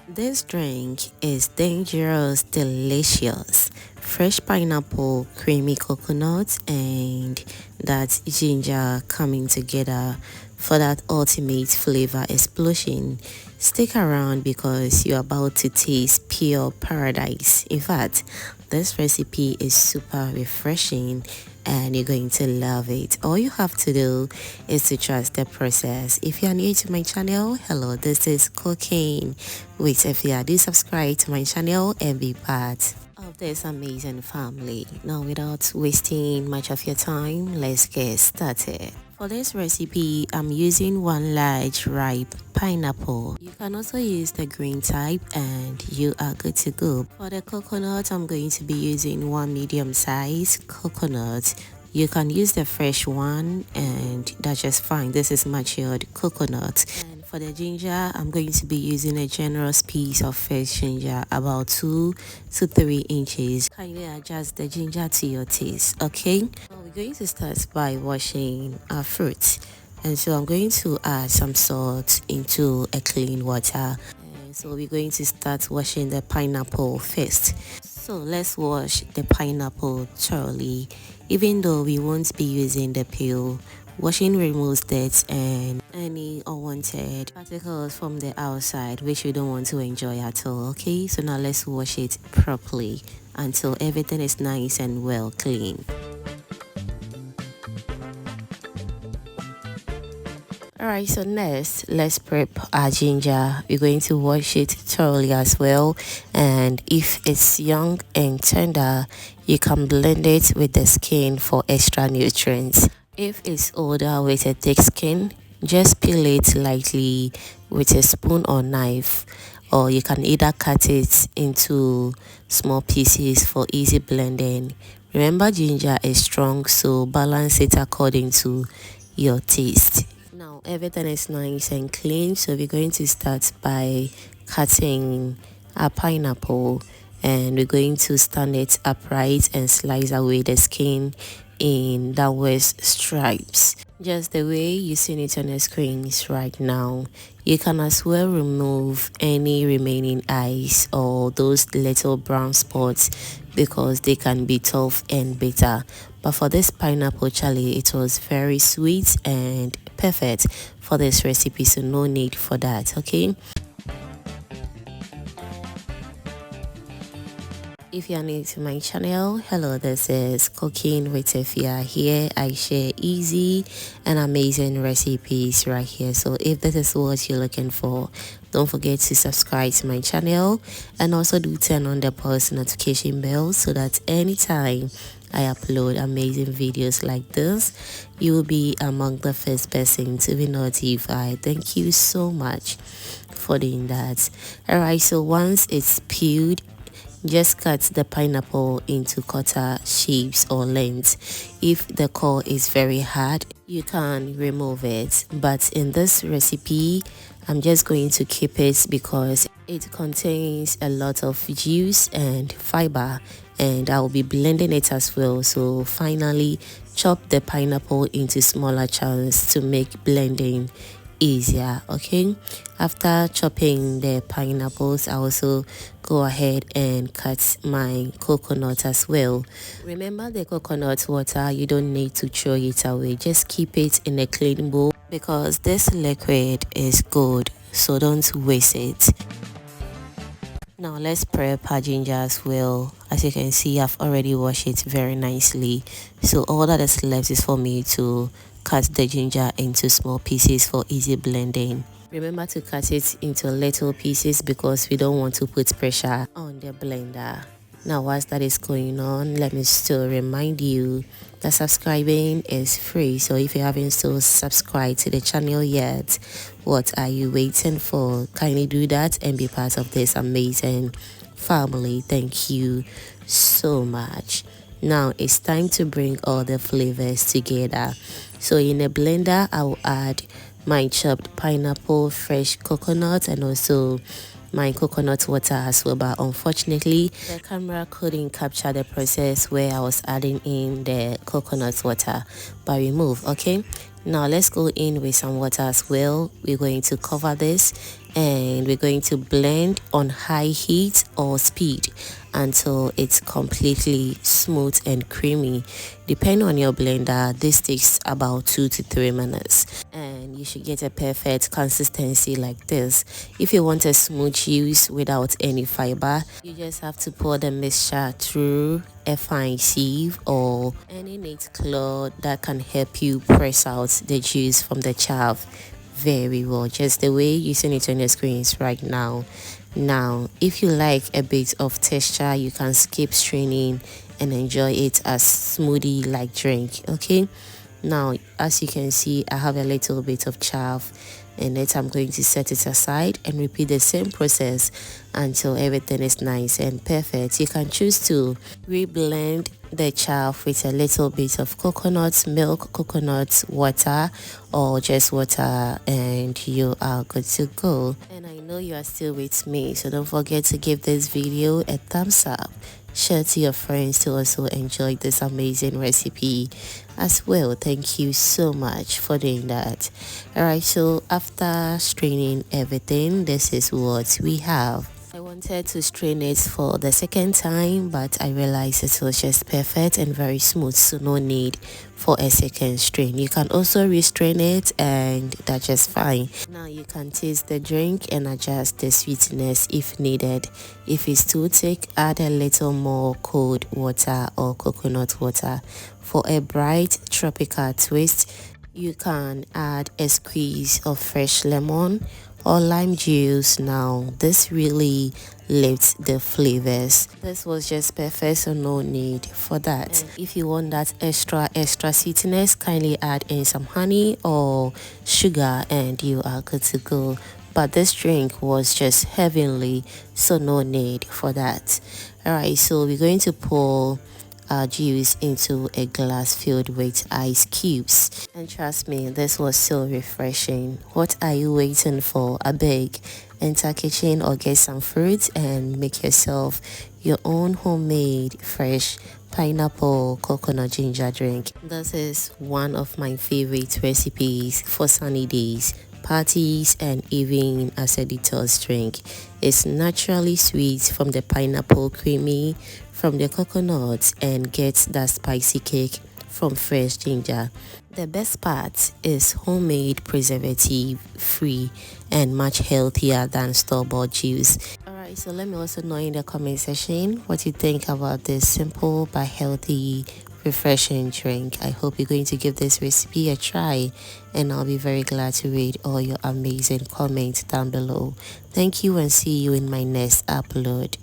This drink is dangerous, delicious. Fresh pineapple, creamy coconut, and that ginger coming together for that ultimate flavor explosion. Stick around because you're about to taste pure paradise. In fact, this recipe is super refreshing and you're going to love it. All you have to do is to trust the process. If you're new to my channel, hello, this is cooking with Efia. Do subscribe to my channel and be part of this amazing family. Now, without wasting much of your time, let's get started. For this recipe, I'm using one large ripe pineapple. You can also use the green type and you are good to go. For the coconut, I'm going to be using one medium-sized coconut. You can use the fresh one and that's just fine. This is matured coconut. And for the ginger, I'm going to be using a generous piece of fresh ginger, about 2 to 3 inches. Kindly adjust the ginger to your taste, okay? Now we're going to start by washing our fruits. And so I'm going to add some salt into a clean water. And so we're going to start washing the pineapple first. So let's wash the pineapple thoroughly. Even though we won't be using the peel, washing removes dirt and any unwanted particles from the outside which we don't want to enjoy at all. Okay, so now let's wash it properly until everything is nice and well clean. Alright, so next let's prep our ginger. We're going to wash it thoroughly as well, and if it's young and tender, you can blend it with the skin for extra nutrients. If it's older with a thick skin, just peel it lightly with a spoon or knife, or you can either cut it into small pieces for easy blending. Remember, ginger is strong, so balance it according to your taste. Now everything is nice and clean, so we're going to start by cutting a pineapple, and we're going to stand it upright and slice away the skin in downwards stripes, just the way you see it on the screens right now. You can as well remove any remaining eyes or those little brown spots because they can be tough and bitter. But for this pineapple, Charlie, it was very sweet and perfect for this recipe, so no need for that. Okay, if you're new to my channel, hello, this is Cooking with Efia. Here I share easy and amazing recipes right here. So if this is what you're looking for, don't forget to subscribe to my channel and also do turn on the post notification bell so that anytime I upload amazing videos like this, you will be among the first person to be notified. Thank you so much for doing that. Alright, so once it's peeled, just cut the pineapple into quarter shapes or lengths. If the core is very hard, you can remove it. But in this recipe, I'm just going to keep it because it contains a lot of juice and fiber, and I'll be blending it as well. So finally, chop the pineapple into smaller chunks to make blending easier. Okay, after chopping the pineapples, I also go ahead and cut my coconut as well. Remember, the coconut water, you don't need to throw it away, just keep it in a clean bowl because this liquid is good, so don't waste it. Now let's prep our ginger as well. As you can see, I've already washed it very nicely, so all that is left is for me to cut the ginger into small pieces for easy blending. Remember to cut it into little pieces because we don't want to put pressure on the blender. Now, whilst that is going on, let me still remind you that subscribing is free. So if you haven't still subscribed to the channel yet, what are you waiting for? Kindly do that and be part of this amazing family. Thank you so much. Now it's time to bring all the flavors together. So in a blender, I will add my chopped pineapple, fresh coconut, and also my coconut water as well. But unfortunately, the camera couldn't capture the process where I was adding in the coconut water, but remove. Okay, now let's go in with some water as well. We're going to cover this and we're going to blend on high heat or speed until it's completely smooth and creamy. Depending on your blender, this takes about 2 to 3 minutes, and you should get a perfect consistency like this. If you want a smooth juice without any fiber, you just have to pour the mixture through a fine sieve or any neat cloth that can help you press out the juice from the chaff very well, just the way you see it on your screens right now. Now, if you like a bit of texture, you can skip straining and enjoy it as smoothie like drink. Okay, now as you can see, I have a little bit of chaff in it. I'm going to set it aside and repeat the same process until everything is nice and perfect. You can choose to reblend the chaff with a little bit of coconut milk, coconut water, or just water, and you are good to go. And I know you are still with me, so don't forget to give this video a thumbs up. Share to your friends to also enjoy this amazing recipe as well. Thank you so much for doing that. Alright, so after straining everything, this is what we have. I wanted to strain it for the second time, but I realized it was just perfect and very smooth, so no need for a second strain. You can also restrain it, and that's just fine. Now you can taste the drink and adjust the sweetness if needed. If it's too thick, add a little more cold water or coconut water. For a bright tropical twist, you can add a squeeze of fresh lemon or lime juice. Now this really lifts the flavors. This was just perfect, so no need for that. And if you want that extra sweetness, kindly add in some honey or sugar and you are good to go. But this drink was just heavenly, so no need for that. Alright, so we're going to pour our juice into a glass filled with ice cubes, and trust me, this was so refreshing. What are you waiting for? I beg, enter kitchen or get some fruits and make yourself your own homemade fresh pineapple coconut ginger drink. This is one of my favorite recipes for sunny days, parties, and even as a detox drink. It's naturally sweet from the pineapple, creamy from the coconut, and gets that spicy kick from fresh ginger. The best part is homemade, preservative-free, and much healthier than store-bought juice. Alright, so let me also know in the comment section what you think about this simple but healthy refreshing drink. I hope you're going to give this recipe a try, and I'll be very glad to read all your amazing comments down below. Thank you, and see you in my next upload.